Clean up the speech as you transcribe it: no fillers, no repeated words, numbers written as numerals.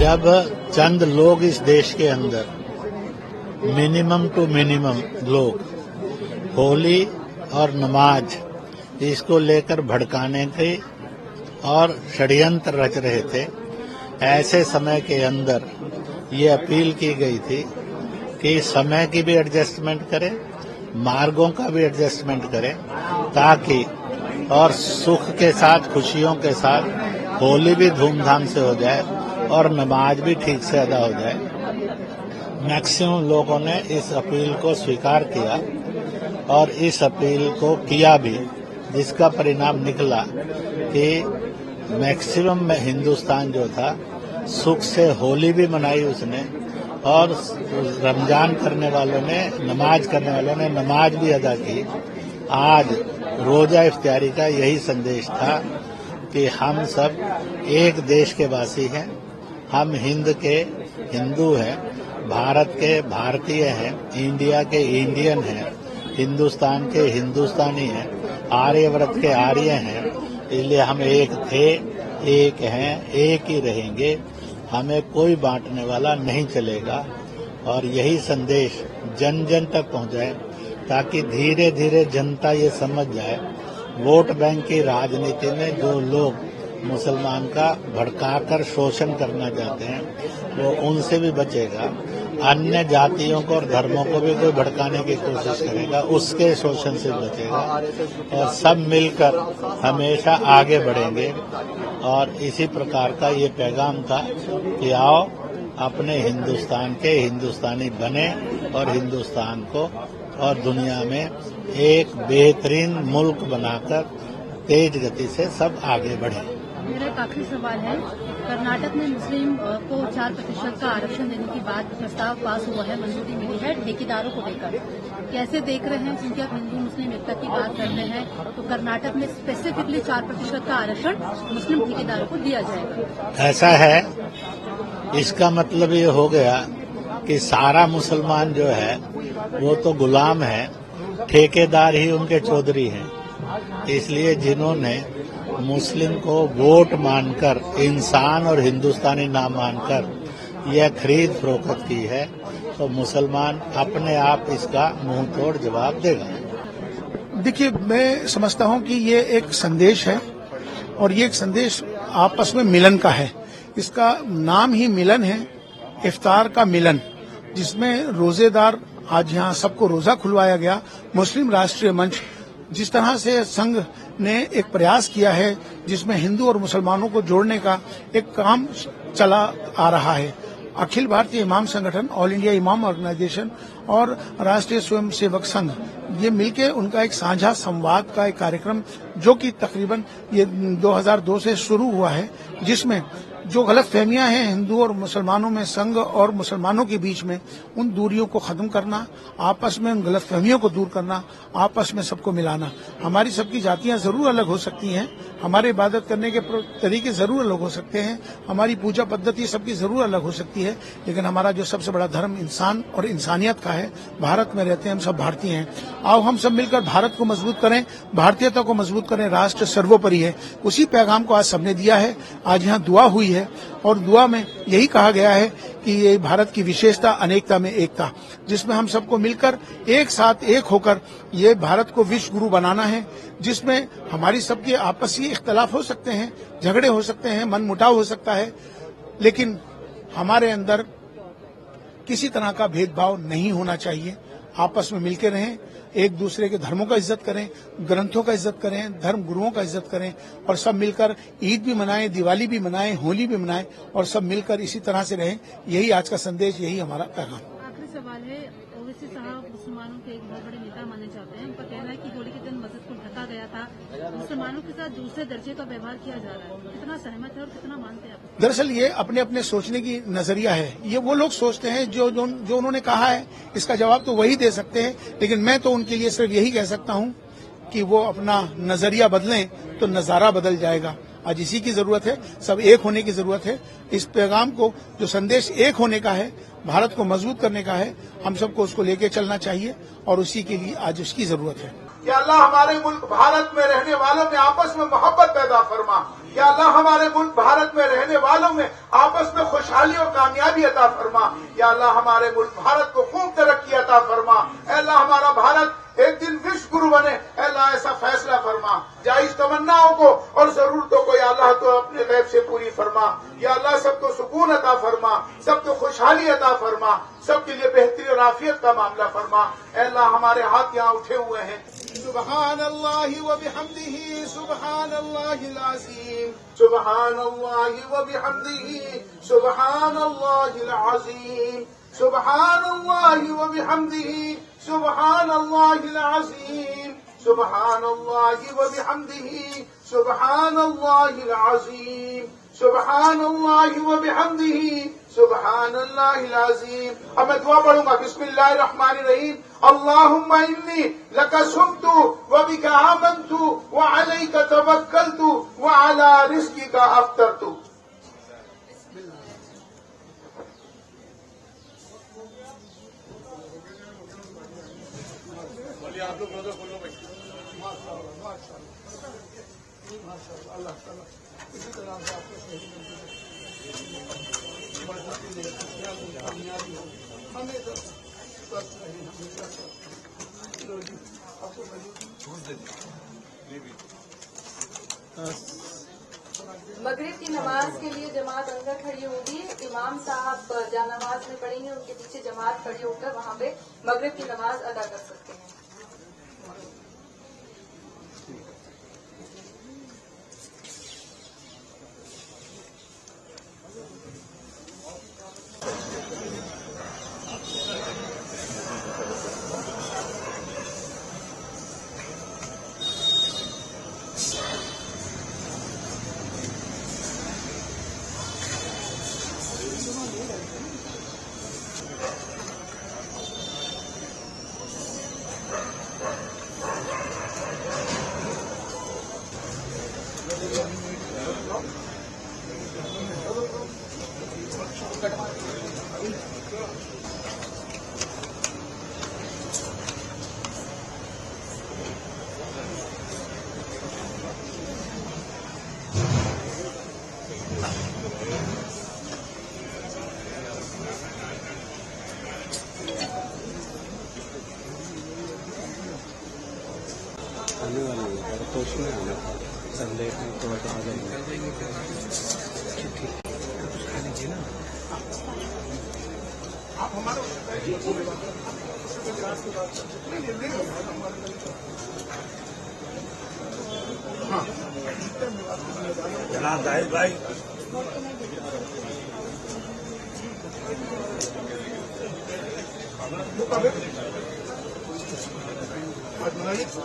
जब चंद लोग इस देश के अंदर मिनिमम टू मिनिमम लोग होली और नमाज इसको लेकर भड़काने के और षड्यंत्र रच रहे थे, ऐसे समय के अंदर ये अपील की गई थी कि समय की भी एडजस्टमेंट करें, मार्गों का भी एडजस्टमेंट करें, ताकि और सुख के साथ खुशियों के साथ होली भी धूमधाम से हो जाए और नमाज भी ठीक से अदा हो जाए। मैक्सिमम लोगों ने इस अपील को स्वीकार किया और इस अपील को किया भी, जिसका परिणाम निकला कि मैक्सिमम में हिंदुस्तान जो था सुख से होली भी मनाई उसने, और रमजान करने वालों ने, नमाज करने वालों ने नमाज भी अदा की। आज रोजा इफ्तियारी का यही संदेश था कि हम सब एक देश के वासी हैं, हम हिंद के हिंदू हैं, भारत के भारतीय हैं, इंडिया के इंडियन हैं, हिंदुस्तान के हिंदुस्तानी हैं, आर्यव्रत के आर्य हैं। इसलिए हम एक थे, एक हैं, एक ही रहेंगे, हमें कोई बांटने वाला नहीं चलेगा। और यही संदेश जन जन तक पहुंचाए ताकि धीरे धीरे जनता ये समझ जाए, वोट बैंक की राजनीति में जो लोग मुसलमान का भड़काकर शोषण करना चाहते हैं वो उनसे भी बचेगा, अन्य जातियों को और धर्मों को भी कोई भड़काने की कोशिश करेगा उसके शोषण से बचेगा, और सब मिलकर हमेशा आगे बढ़ेंगे। और इसी प्रकार का ये पैगाम था कि आओ अपने हिंदुस्तान के हिंदुस्तानी बने और हिंदुस्तान को और दुनिया में एक बेहतरीन मुल्क बनाकर तेज गति से सब आगे बढ़े। मेरा एक आखिरी सवाल है, कर्नाटक में मुस्लिम को 4% का आरक्षण देने की बात प्रस्ताव पास हुआ है, मंजूरी मिली है ठेकेदारों को लेकर, कैसे देख रहे हैं? क्योंकि आप हिंदू मुस्लिम एकता की बात करते हैं, तो कर्नाटक में स्पेसिफिकली 4% का आरक्षण मुस्लिम ठेकेदारों को दिया जाएगा। ऐसा है, इसका मतलब ये हो गया कि सारा मुसलमान जो है वो तो गुलाम है, ठेकेदार ही उनके चौधरी हैं। इसलिए जिन्होंने मुस्लिम को वोट मानकर, इंसान और हिंदुस्तानी ना मानकर यह खरीद फरोख्त की है, तो मुसलमान अपने आप इसका मुंह तोड़ जवाब देगा। देखिए, मैं समझता हूं कि ये एक संदेश है और ये एक संदेश आपस में मिलन का है। इसका नाम ही मिलन है, इफ्तार का मिलन, जिसमें रोजेदार, आज यहाँ सबको रोजा खुलवाया गया। मुस्लिम राष्ट्रीय मंच जिस तरह से संघ ने एक प्रयास किया है जिसमें हिंदू और मुसलमानों को जोड़ने का एक काम चला आ रहा है, अखिल भारतीय इमाम संगठन, ऑल इंडिया इमाम ऑर्गेनाइजेशन और राष्ट्रीय स्वयंसेवक संघ, ये मिलके उनका एक साझा संवाद का एक कार्यक्रम जो कि तकरीबन ये 2002 से शुरू हुआ है, जिसमें जो गलतफहमियां हैं हिंदू और मुसलमानों में, संघ और मुसलमानों के बीच में, उन दूरियों को खत्म करना, आपस में उन गलतफहमियों को दूर करना, आपस में सबको मिलाना। हमारी सबकी जातियां जरूर अलग हो सकती हैं, हमारे इबादत करने के तरीके जरूर अलग हो सकते हैं, हमारी पूजा पद्धति सबकी जरूर अलग हो सकती है, लेकिन हमारा जो सबसे बड़ा धर्म इंसान और इंसानियत का है, भारत में रहते हैं हम सब भारतीय हैं। आओ हम सब मिलकर भारत को मजबूत करें, भारतीयता को मजबूत करें, राष्ट्र सर्वोपरि है। उसी पैगाम को आज सबने दिया है। आज यहाँ दुआ हुई है और दुआ में यही कहा गया है कि ये भारत की विशेषता अनेकता में एकता, जिसमें हम सबको मिलकर एक साथ एक होकर ये भारत को विश्व गुरु बनाना है, जिसमें हमारी सबके आपसी इख्तलाफ हो सकते हैं, झगड़े हो सकते हैं, मनमुटाव हो सकता है, लेकिन हमारे अंदर किसी तरह का भेदभाव नहीं होना चाहिए। आपस में मिलकर रहें, एक दूसरे के धर्मों का इज्जत करें, ग्रंथों का इज्जत करें, धर्म गुरुओं का इज्जत करें, और सब मिलकर ईद भी मनाएं, दिवाली भी मनाएं, होली भी मनाएं, और सब मिलकर इसी तरह से रहें। यही आज का संदेश, यही हमारा पैगाम। आखिरी सवाल है, ओवैसी साहब मुसलमानों के एक बहुत बड़े नेता माने जाते हैं, उनका कहना है कि होली के दिन मस्जिद को ढका गया था, मुसलमानों के साथ दूसरे दर्जे का व्यवहार किया जा रहा है, कितना सहमत है और कितना मानते हैं आप? दरअसल ये अपने अपने सोचने की नजरिया है। ये वो लोग सोचते हैं जो उन्होंने कहा है, इसका जवाब तो वही दे सकते हैं, लेकिन मैं तो उनके लिए सिर्फ यही कह सकता हूं कि वो अपना नजरिया बदलें तो नजारा बदल जाएगा। आज इसी की जरूरत है, सब एक होने की जरूरत है। इस पैगाम को, जो संदेश एक होने का है, भारत को मजबूत करने का है, हम सबको उसको लेके चलना चाहिए और उसी के लिए आज उसकी जरूरत है। कि अल्लाह हमारे मुल्क भारत में रहने वालों में आपस में मोहब्बत पैदा फरमा, या अल्लाह हमारे मुल्क भारत में रहने वालों में आपस में खुशहाली और कामयाबी अता फरमा। या अल्लाह हमारे मुल्क भारत को खूब तरक्की अता फरमा। अल्लाह हमारा भारत एक दिन विश्व गुरु बने। अल्लाह ऐसा फैसला फरमा। जायज तमन्नाओं को और जरूरतों को या अल्लाह तो अपने गैब से पूरी फरमा। या अल्लाह सबको सुकून अता फरमा, सबको खुशहाली अता फरमा, सबके लिए बेहतरी और आफियत का मामला फरमा। अल्लाह हमारे हाथ यहाँ उठे हुए हैं। सुबहान अल्लाह व बिहम्दिही सुबहान अल्लाहिल अज़ीम सुबहान अल्लाह व बिहम्दिही सुबहान अल्लाहिल अज़ीम सुबहान अल्लाह व बिहम्दिही सुबहान अल्लाहिल अज़ीम सुबहान अल्लाह व बिहम्दिही सुबहान अल्लाहिल अज़ीम सुबहान अल्लाह व बिहम्दिही सुबहान अल्लाहिल अज़ीम। अब मैं दुआ पढ़ूंगा। बिस्मिल्लाहिर रहमानिर रहीम। अल्लाहुम्मा इन्नी लका सुमतु व बिका आमनतु व अलैका तवक्कलतु व अला रिज़्किका अफ्तरतु। आप लोग रोजा खोलो भाई। माशाअल्लाह अल्लाह ताला इसी तरह से आपको सही कामयाबी हो हमेशा मगरिब की नमाज के लिए जमात अंदर खड़ी होगी। इमाम साहब जानमाज में पढ़ेंगे, उनके पीछे जमात खड़ी होकर वहाँ पे मगरिब की नमाज अदा कर सकते हैं। आने वाली है पर तो उसमें आना था संडे को तो आ जाएंगे। खा लीजिए ना आप हमारे जनाब जाहिद भाई आज